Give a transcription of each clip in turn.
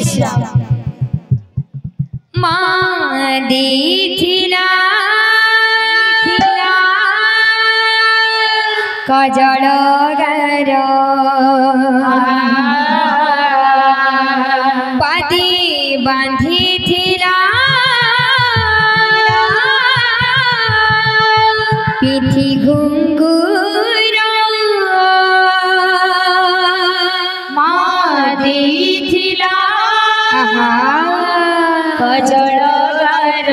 श्याम माँ दीथिला कजल गार पादी बांधिथिला पिठी घुंगुर माँ दीथिला कजल गार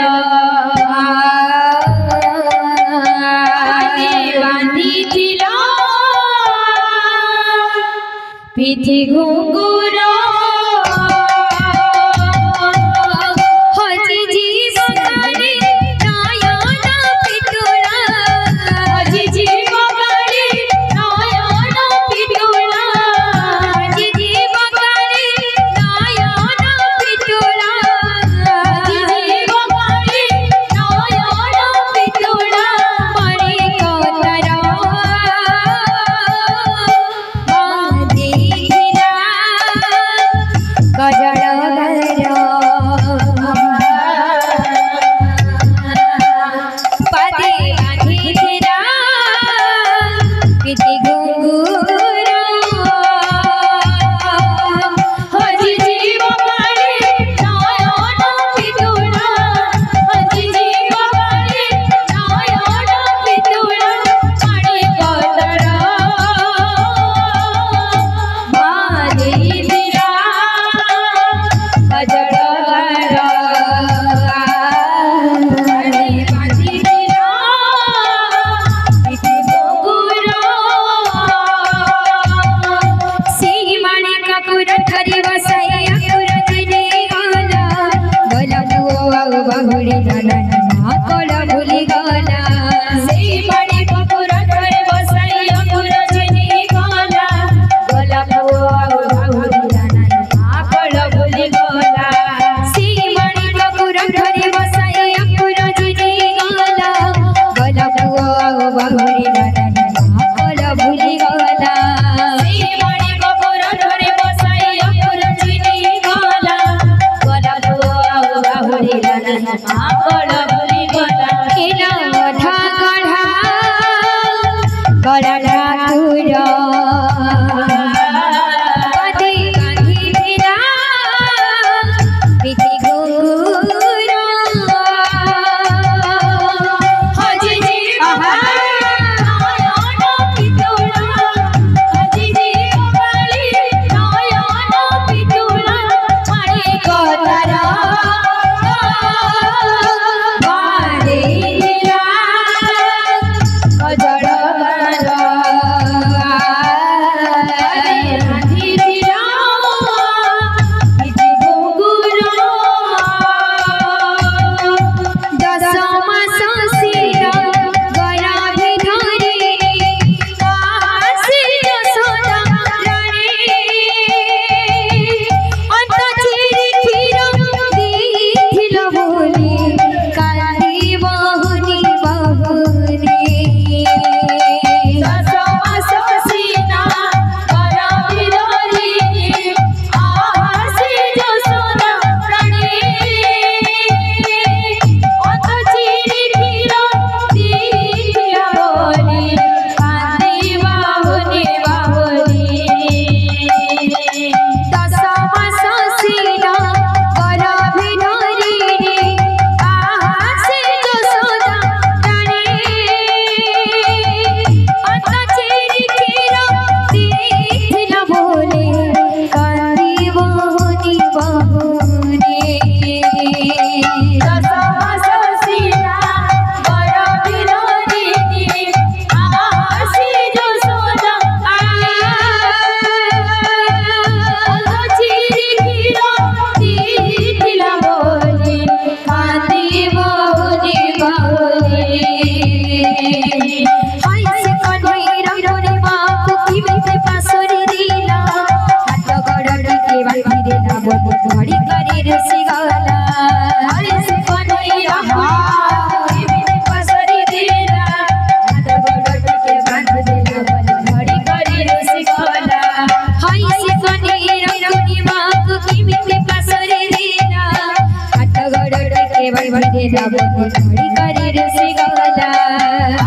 बांधिथिला पिठी घुंगुर हजी जीवन नयन पिटुला हजी जीवन नयन पिटुला हजी जीवन नयन पिटुला हजी जीवन नयन पिटुला मरी कोतर गजल पादी बांधिथिला पिठी घुंगुर हजी जीवन नयन पिटुला हजी जीवन नयन पिटुला मणि कोतर बांधिथिला गजल बहुड़ी गला कल भूली गला से बड़ी कपूर धरे बसाई अंकुर जनी गला गला बहुड़ी गला कल भूली गला से बड़ी कपूर धरे बसाई अंकुर जनी गला गला बहुड़ी गला कल भूली गला से बड़ी कपूर धरे बसाई अंकुर जनी गला गला बहुड़ी गला कल भूली गला केला मधा गढ़ा गला ठाकुर पादी बांधिथिला पिठी घुंगुर हजी जीवन नयन पिटुला हजी जीवन नयन पिटुला मणि कोतर बांधिथिला कजल गार बांधिथिला पिठी घुंगुर दस मास शिर गराभि धरि काशी यशोदा रानी अंत चिरी क्षीर दीथिल बोली कांदी बहुनी बहुनी दस मास शिर गराभि धरि काशी यशोदा रानी अंत चिरी क्षीर दीथिल बोली कांदी बहुनी बहुनी दस मास शिर गराभि धरि काशी यशोदा रानी अंत चिरी क्षीर दीथिल बोली कांदी बहुनी बहुनी दस मास शिर गराभि धरि काशी यशोदा अंत चिरी क्षीर दीथिल बोली कांदी बहुनी बहुनी हाय से कन्हैया रे बाप की बेटे पासुरी दिला हाथ गड़ के बांधी देला बोली घड़ी करे ऋषि गला हाय से कन्हैया की बेटे पासुरी दिला हाथ गड़ के बांधी देला बोली घड़ी करे ऋषि गला हाय से कन्हैया रे बाप की बांधी दे लाबनी घड़ी करे रे सिगाला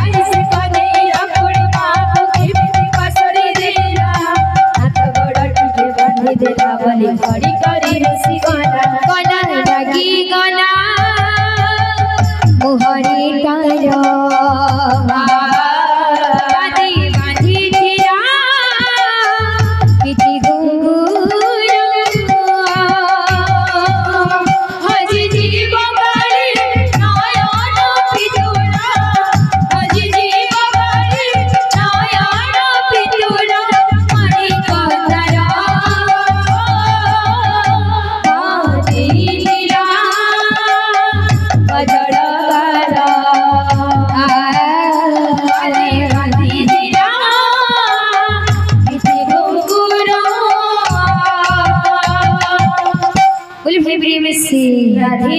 ऐसे कने अपनी बाप की बिंदी पासरी दिला हाथ गोड़ टूटे बांधी दे लाबनी घड़ी करे रे सिगाला गला लगी गला मोहरी तारा प्रेम से राधे।